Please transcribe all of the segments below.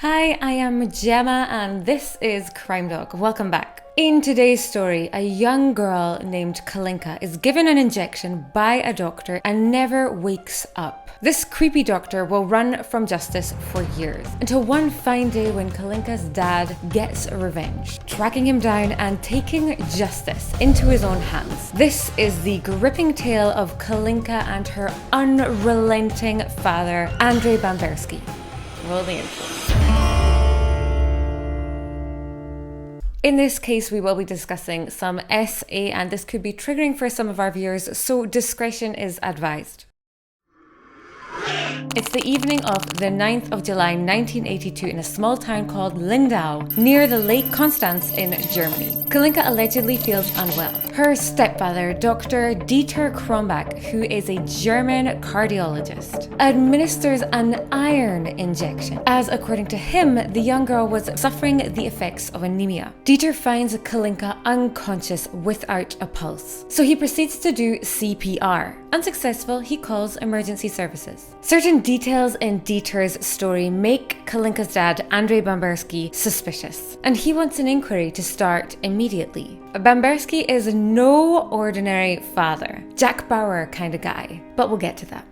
Hi, I am Gemma and this is Crime Dog. Welcome back. In today's story, a young girl named Kalinka is given an injection by a doctor and never wakes up. This creepy doctor will run from justice for years, until one fine day when Kalinka's dad gets revenge, tracking him down and taking justice into his own hands. This is the gripping tale of Kalinka and her unrelenting father, Andrzej Bamberski. Roll the intro. In this case, we will be discussing some SA, and this could be triggering for some of our viewers, so discretion is advised. It's the evening of the 9th of July 1982 in a small town called Lindau, near the Lake Constance in Germany. Kalinka allegedly feels unwell. Her stepfather, Dr. Dieter Krombach, who is a German cardiologist, administers an iron injection, as according to him, the young girl was suffering the effects of anemia. Dieter finds Kalinka unconscious without a pulse, so he proceeds to do CPR. Unsuccessful, he calls emergency services. Certain details in Dieter's story make Kalinka's dad, Andrzej Bamberski, suspicious, and he wants an inquiry to start immediately. Bamberski is no ordinary father, Jack Bauer kind of guy, but we'll get to that.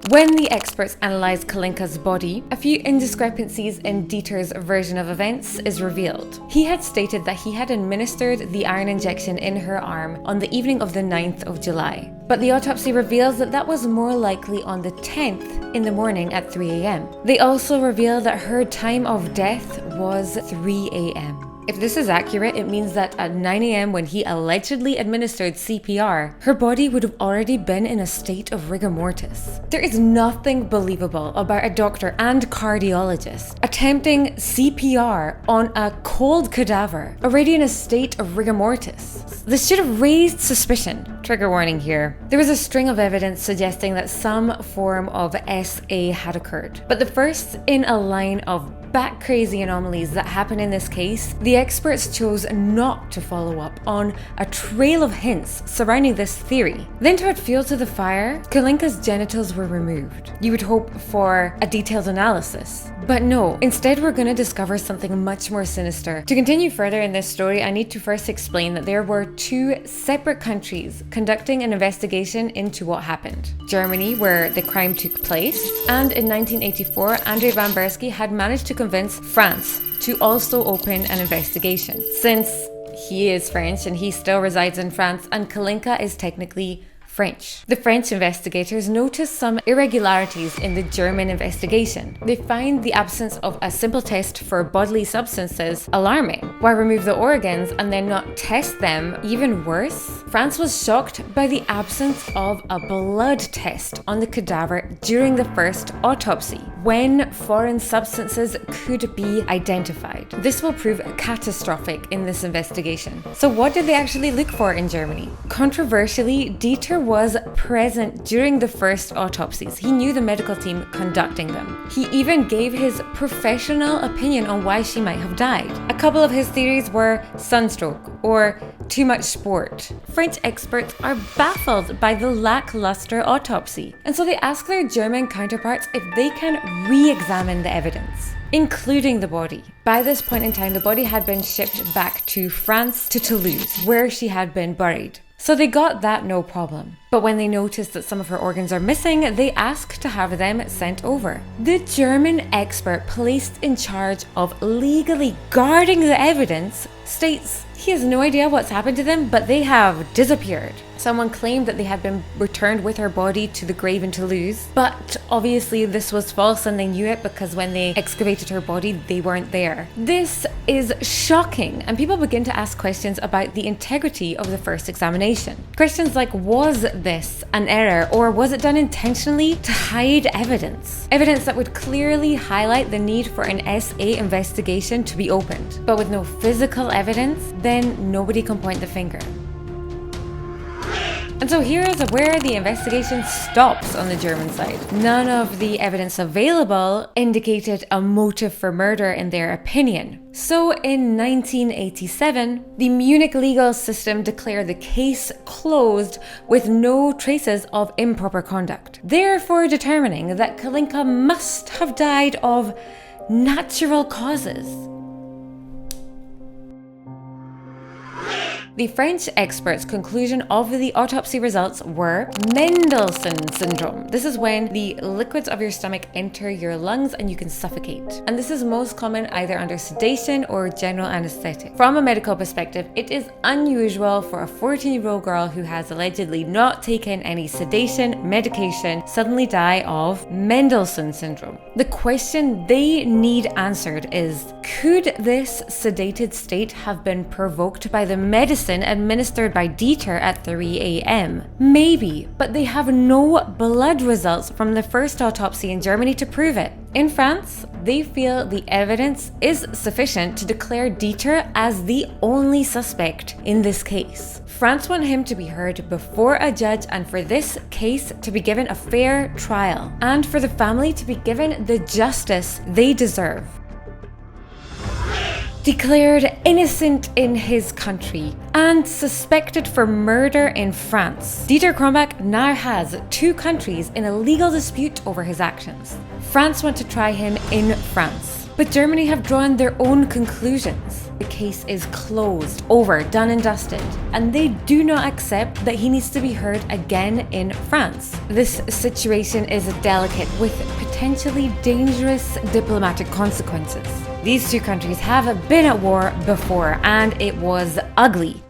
When the experts analyze Kalinka's body, a few indiscrepancies in Dieter's version of events is revealed. He had stated that he had administered the iron injection in her arm on the evening of the 9th of July. But the autopsy reveals that that was more likely on the 10th in the morning at 3 a.m. They also reveal that her time of death was 3 a.m. If this is accurate, it means that at 9 a.m. when he allegedly administered CPR, her body would have already been in a state of rigor mortis. There is nothing believable about a doctor and cardiologist attempting CPR on a cold cadaver, already in a state of rigor mortis. This should have raised suspicion. Trigger warning here. There was a string of evidence suggesting that some form of SA had occurred, but the first in a line of bat-crazy anomalies that happen in this case, the experts chose not to follow up on a trail of hints surrounding this theory. Then to add fuel to the fire, Kalinka's genitals were removed. You would hope for a detailed analysis, but no. Instead, we're going to discover something much more sinister. To continue further in this story, I need to first explain that there were two separate countries conducting an investigation into what happened. Germany, where the crime took place, and in 1984, Andrzej Bamberski had managed to convince France to also open an investigation, since he is French and he still resides in France and Kalinka is technically French. The French investigators notice some irregularities in the German investigation. They find the absence of a simple test for bodily substances alarming. Why remove the organs and then not test them even worse? France was shocked by the absence of a blood test on the cadaver during the first autopsy, when foreign substances could be identified. This will prove catastrophic in this investigation. So what did they actually look for in Germany? Controversially, Dieter was present during the first autopsies. He knew the medical team conducting them. He even gave his professional opinion on why she might have died. A couple of his theories were sunstroke or too much sport. French experts are baffled by the lackluster autopsy, and so they ask their German counterparts if they can re-examine the evidence, including the body. By this point in time, the body had been shipped back to France, to Toulouse, where she had been buried. So they got that no problem. But when they noticed that some of her organs are missing, they asked to have them sent over. The German expert placed in charge of legally guarding the evidence states he has no idea what's happened to them, but they have disappeared. Someone claimed that they had been returned with her body to the grave in Toulouse, but obviously this was false and they knew it because when they excavated her body, they weren't there. This is shocking, and people begin to ask questions about the integrity of the first examination. Questions like, was this an error, or was it done intentionally to hide evidence? Evidence that would clearly highlight the need for an SA investigation to be opened. But with no physical evidence, then nobody can point the finger. And so here is where the investigation stops on the German side. None of the evidence available indicated a motive for murder in their opinion. So in 1987, the Munich legal system declared the case closed with no traces of improper conduct, therefore determining that Kalinka must have died of natural causes. The French experts' conclusion of the autopsy results were Mendelssohn syndrome. This is when the liquids of your stomach enter your lungs and you can suffocate. And this is most common either under sedation or general anesthetic. From a medical perspective, it is unusual for a 14-year-old girl who has allegedly not taken any sedation medication suddenly die of Mendelssohn syndrome. The question they need answered is, could this sedated state have been provoked by the medicine administered by Dieter at 3 a.m. Maybe, but they have no blood results from the first autopsy in Germany to prove it. In France, they feel the evidence is sufficient to declare Dieter as the only suspect in this case. France want him to be heard before a judge and for this case to be given a fair trial, and for the family to be given the justice they deserve. Declared innocent in his country and suspected for murder in France, Dieter Krombach now has two countries in a legal dispute over his actions. France want to try him in France, but Germany have drawn their own conclusions. The case is closed, over, done and dusted, and they do not accept that he needs to be heard again in France. This situation is delicate with potentially dangerous diplomatic consequences. These two countries have been at war before, and it was ugly.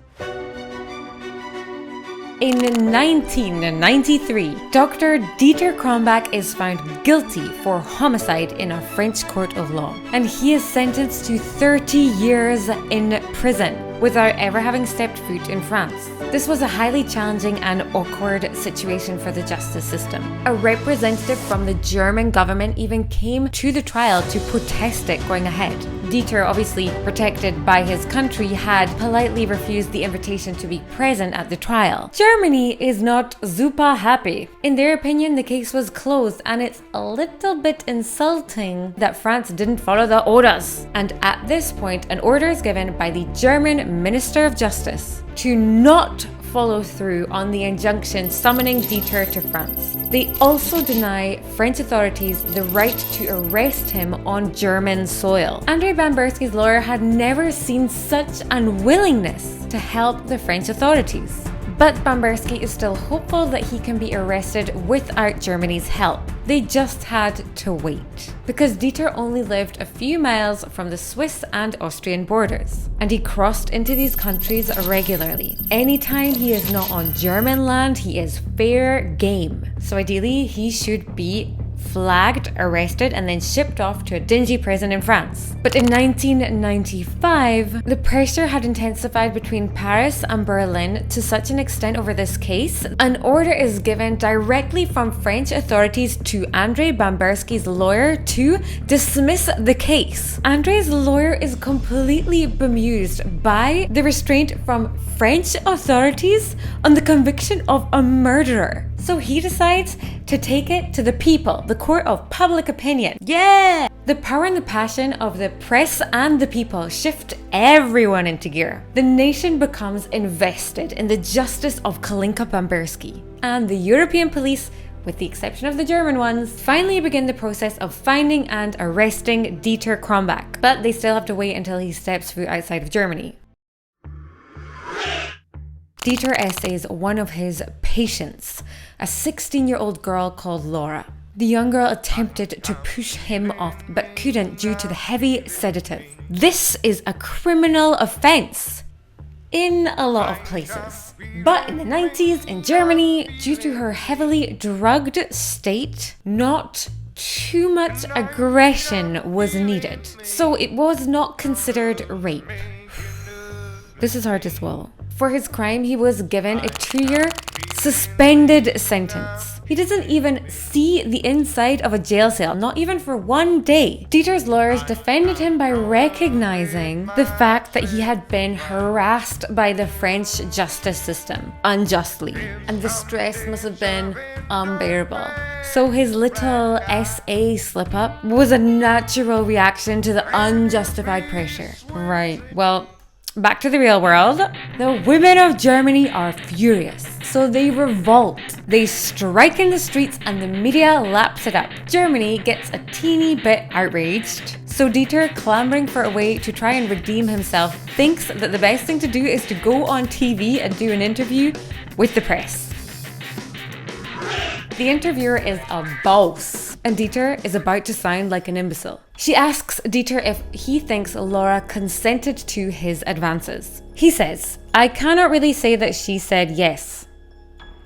In 1993, Dr. Dieter Krombach is found guilty for homicide in a French court of law, and he is sentenced to 30 years in prison without ever having stepped foot in France. This was a highly challenging and awkward situation for the justice system. A representative from the German government even came to the trial to protest it going ahead. Dieter, obviously protected by his country, had politely refused the invitation to be present at the trial. Germany is not super happy. In their opinion, the case was closed, and it's a little bit insulting that France didn't follow the orders. And at this point, an order is given by the German Minister of Justice to not follow through on the injunction summoning Dieter to France. They also deny French authorities the right to arrest him on German soil. Andrei Bamberski's lawyer had never seen such unwillingness to help the French authorities. But Bamberski is still hopeful that he can be arrested without Germany's help. They just had to wait, because Dieter only lived a few miles from the Swiss and Austrian borders, and he crossed into these countries regularly. Anytime he is not on German land, he is fair game. So ideally, he should be flagged, arrested, and then shipped off to a dingy prison in France. But in 1995, the pressure had intensified between Paris and Berlin to such an extent over this case, an order is given directly from French authorities to Andrei Bamberski's lawyer to dismiss the case. Andrei's lawyer is completely bemused by the restraint from French authorities on the conviction of a murderer. So he decides to take it to the people, the court of public opinion. Yeah! The power and the passion of the press and the people shift everyone into gear. The nation becomes invested in the justice of Kalinka Bamberski. And the European police, with the exception of the German ones, finally begin the process of finding and arresting Dieter Krombach. But they still have to wait until he steps foot outside of Germany. Dieter essays one of his patients, a 16-year-old girl called Laura. The young girl attempted to push him off, but couldn't due to the heavy sedative. This is a criminal offense in a lot of places. But in the 90s in Germany, due to her heavily drugged state, not too much aggression was needed. So it was not considered rape. This is hard to swallow. For his crime, he was given a 2-year suspended sentence. He doesn't even see the inside of a jail cell, not even for 1 day. Dieter's lawyers defended him by recognizing the fact that he had been harassed by the French justice system unjustly, and the stress must have been unbearable. So his little SA slip-up was a natural reaction to the unjustified pressure. Right, well, back to the real world. The women of Germany are furious, so they revolt. They strike in the streets and the media laps it up. Germany gets a teeny bit outraged, so Dieter, clamoring for a way to try and redeem himself, thinks that the best thing to do is to go on TV and do an interview with the press. The interviewer is a boss, and Dieter is about to sound like an imbecile. She asks Dieter if he thinks Laura consented to his advances. He says, "I cannot really say that she said yes,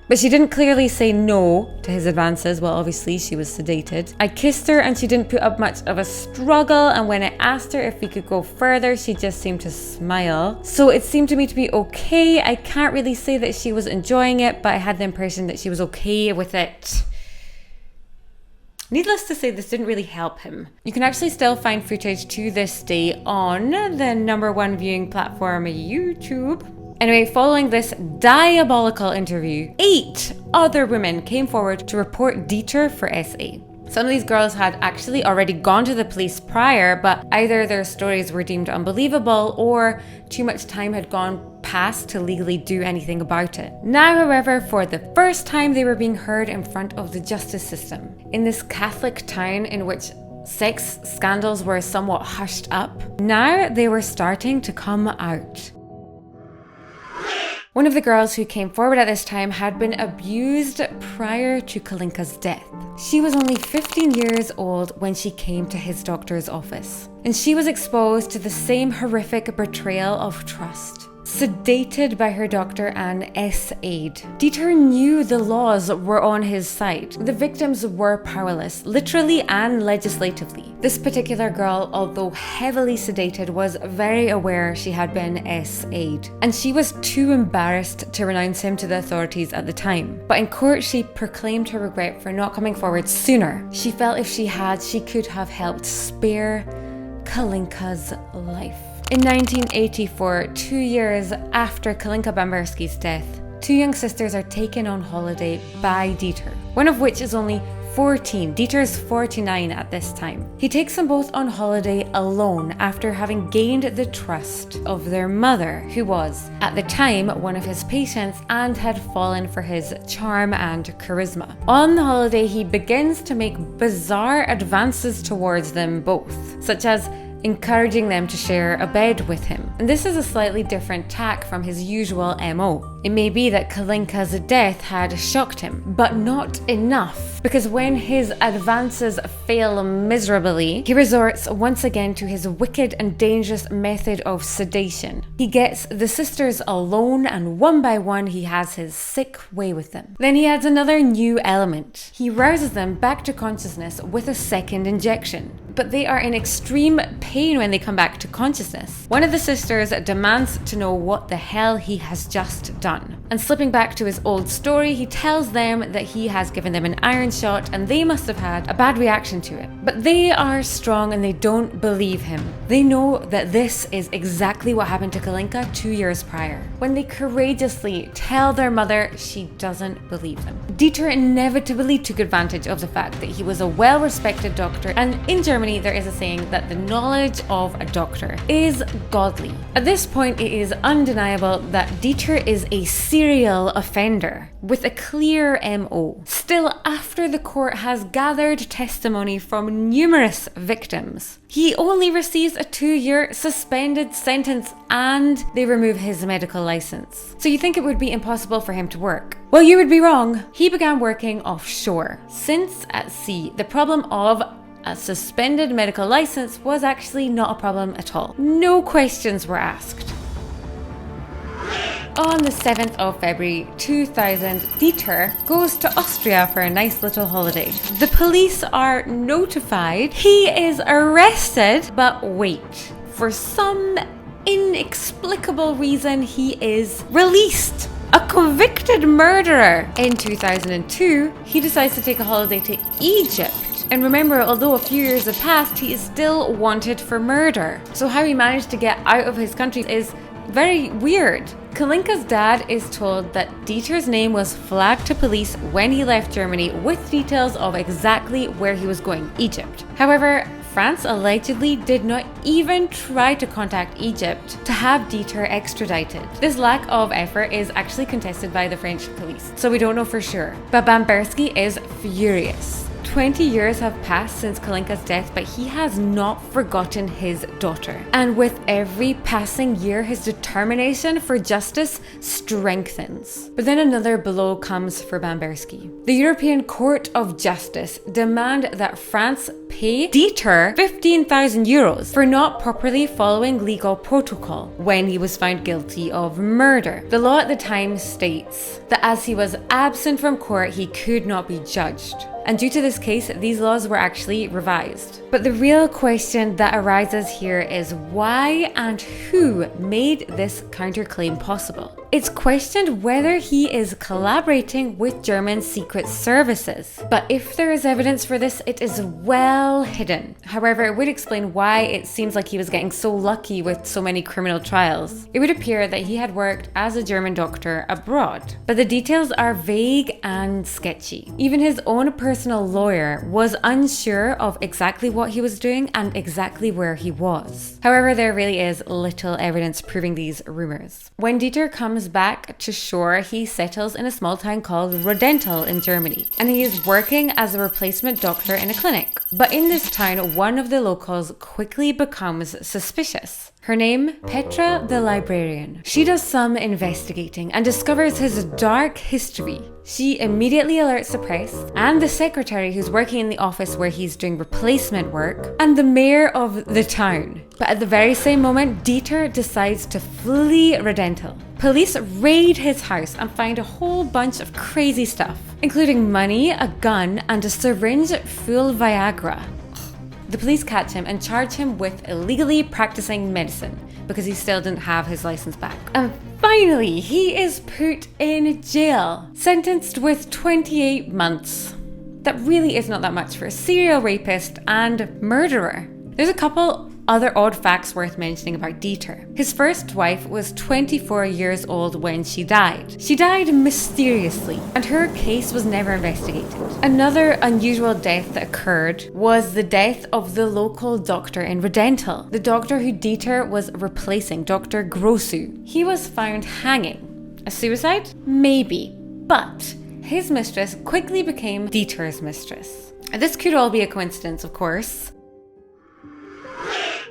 but she didn't clearly say no to his advances. Well, obviously she was sedated. I kissed her and she didn't put up much of a struggle, and when I asked her if we could go further, she just seemed to smile. So it seemed to me to be okay. I can't really say that she was enjoying it, but I had the impression that she was okay with it." Needless to say, this didn't really help him. You can actually still find footage to this day on the #1 viewing platform, YouTube. Anyway, following this diabolical interview, 8 other women came forward to report Dieter for SA. Some of these girls had actually already gone to the police prior, but either their stories were deemed unbelievable or too much time had gone past to legally do anything about it. Now, however, for the first time, they were being heard in front of the justice system. In this Catholic town in which sex scandals were somewhat hushed up, now they were starting to come out. One of the girls who came forward at this time had been abused prior to Kalinka's death. She was only 15 years old when she came to his doctor's office, and she was exposed to the same horrific betrayal of trust. Sedated by her doctor and SA'd. Dieter knew the laws were on his side. The victims were powerless, literally and legislatively. This particular girl, although heavily sedated, was very aware she had been SA'd, and she was too embarrassed to renounce him to the authorities at the time. But in court, she proclaimed her regret for not coming forward sooner. She felt if she had, she could have helped spare Kalinka's life. In 1984, 2 years after Kalinka Bamberski's death, 2 young sisters are taken on holiday by Dieter, one of which is only 14. Dieter is 49 at this time. He takes them both on holiday alone after having gained the trust of their mother, who was, at the time, one of his patients and had fallen for his charm and charisma. On the holiday, he begins to make bizarre advances towards them both, such as encouraging them to share a bed with him. And this is a slightly different tack from his usual MO. It may be that Kalinka's death had shocked him, but not enough, because when his advances fail miserably, he resorts once again to his wicked and dangerous method of sedation. He gets the sisters alone, and one by one he has his sick way with them. Then he adds another new element. He rouses them back to consciousness with a second injection. But they are in extreme pain when they come back to consciousness. One of the sisters demands to know what the hell he has just done. And slipping back to his old story, he tells them that he has given them an iron shot and they must have had a bad reaction to it. But they are strong and they don't believe him. They know that this is exactly what happened to Kalinka 2 years prior. When they courageously tell their mother, she doesn't believe them. Dieter inevitably took advantage of the fact that he was a well-respected doctor, and in Germany there is a saying that the knowledge of a doctor is godly. At this point, it is undeniable that Dieter is a serial offender with a clear MO. Still, after the court has gathered testimony from numerous victims, he only receives a 2-year suspended sentence and they remove his medical license. So you think it would be impossible for him to work? Well, you would be wrong. He began working offshore. Since at sea, the problem of a suspended medical license was actually not a problem at all. No questions were asked. On the 7th of February 2000, Dieter goes to Austria for a nice little holiday. The police are notified. He is arrested, but wait, for some inexplicable reason, he is released. A convicted murderer. In 2002, he decides to take a holiday to Egypt. And remember, although a few years have passed, he is still wanted for murder. So how he managed to get out of his country is very weird. Kalinka's dad is told that Dieter's name was flagged to police when he left Germany with details of exactly where he was going, Egypt. However, France allegedly did not even try to contact Egypt to have Dieter extradited. This lack of effort is actually contested by the French police, so we don't know for sure. But Bamberski is furious. 20 years have passed since Kalinka's death, but he has not forgotten his daughter. And with every passing year, his determination for justice strengthens. But then another blow comes for Bamberski. The European Court of Justice demand that France pay Dieter 15,000 euros for not properly following legal protocol when he was found guilty of murder. The law at the time states that as he was absent from court, he could not be judged. And due to this case, these laws were actually revised. But the real question that arises here is why and who made this counterclaim possible? It's questioned whether he is collaborating with German secret services. But if there is evidence for this, it is well hidden. However, it would explain why it seems like he was getting so lucky with so many criminal trials. It would appear that he had worked as a German doctor abroad. But the details are vague and sketchy. Even his own personal lawyer was unsure of exactly what he was doing and exactly where he was. However, there really is little evidence proving these rumors. When Dieter comes back to shore, he settles in a small town called Rodental in Germany, and he is working as a replacement doctor in a clinic. But in this town, one of the locals quickly becomes suspicious. Her name, Petra the librarian. She does some investigating and discovers his dark history. She immediately alerts the press and the secretary who's working in the office where he's doing replacement work and the mayor of the town. But at the very same moment, Dieter decides to flee Rodental. Police raid his house and find a whole bunch of crazy stuff, including money, a gun, and a syringe full of Viagra. The police catch him and charge him with illegally practicing medicine because he still didn't have his license back. And finally, he is put in jail, sentenced with 28 months. That really is not that much for a serial rapist and murderer. There's a couple other odd facts worth mentioning about Dieter. His first wife was 24 years old when she died. She died mysteriously, and her case was never investigated. Another unusual death that occurred was the death of the local doctor in Rodental, the doctor who Dieter was replacing, Dr. Grossu. He was found hanging. A suicide? Maybe. But his mistress quickly became Dieter's mistress. This could all be a coincidence, of course.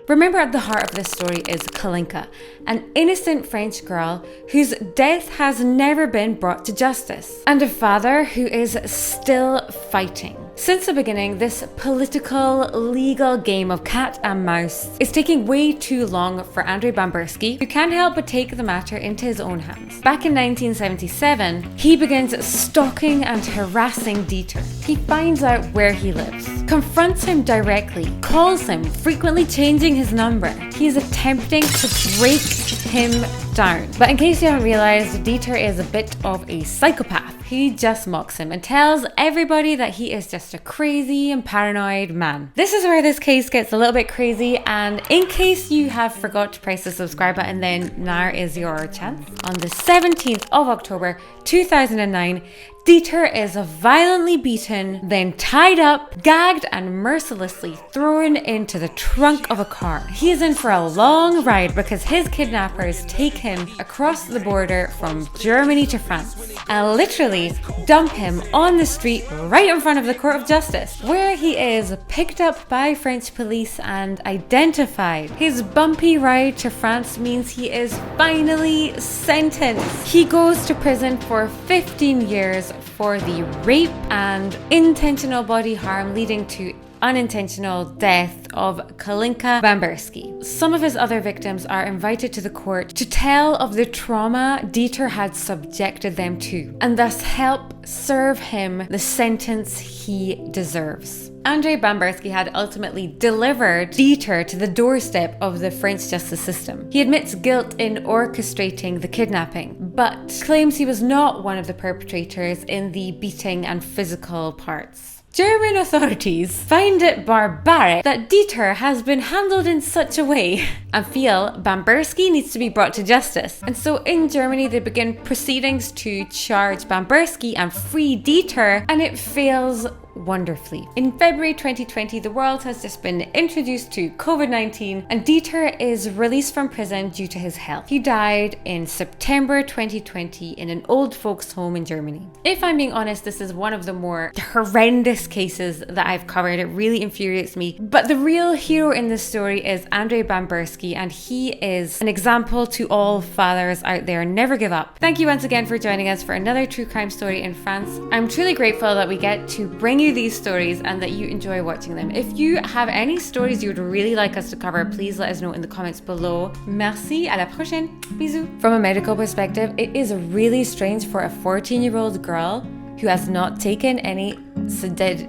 Remember, at the heart of this story is Kalinka, an innocent French girl whose death has never been brought to justice, and a father who is still fighting. Since the beginning, this political, legal game of cat and mouse is taking way too long for Andrzej Bamberski, who can't help but take the matter into his own hands. Back in 1977, he begins stalking and harassing Dieter. He finds out where he lives, confronts him directly, calls him, frequently changing his number. He is attempting to break him down. But in case you haven't realized, Dieter is a bit of a psychopath. He just mocks him and tells everybody that he is just a crazy and paranoid man. This is where this case gets a little bit crazy, and in case you have forgot to press the subscribe button, then now is your chance. On the 17th of October 2009, Dieter is violently beaten, then tied up, gagged, and mercilessly thrown into the trunk of a car. He is in for a long ride because his kidnappers take him across the border from Germany to France and literally dump him on the street right in front of the Court of Justice, where he is picked up by French police and identified. His bumpy ride to France means he is finally sentenced. He goes to prison for 15 years for the rape and intentional body harm leading to unintentional death of Kalinka Bamberski. Some of his other victims are invited to the court to tell of the trauma Dieter had subjected them to, and thus help serve him the sentence he deserves. Andrei Bamberski had ultimately delivered Dieter to the doorstep of the French justice system. He admits guilt in orchestrating the kidnapping, but claims he was not one of the perpetrators in the beating and physical parts. German authorities find it barbaric that Dieter has been handled in such a way and feel Bamberski needs to be brought to justice. And so in Germany, they begin proceedings to charge Bamberski and free Dieter, and it fails wonderfully. In February 2020, the world has just been introduced to COVID-19 and Dieter is released from prison due to his health. He died in September 2020 in an old folks home in Germany. If I'm being honest, this is one of the more horrendous cases that I've covered. It really infuriates me. But the real hero in this story is Andrei Bamberski, and he is an example to all fathers out there. Never give up. Thank you once again for joining us for another true crime story in France. I'm truly grateful that we get to bring you these stories and that you enjoy watching them. If you have any stories you would really like us to cover, please let us know in the comments below. Merci, à la prochaine. Bisous. From a medical perspective, it is really strange for a 14-year-old girl who has not taken any sedative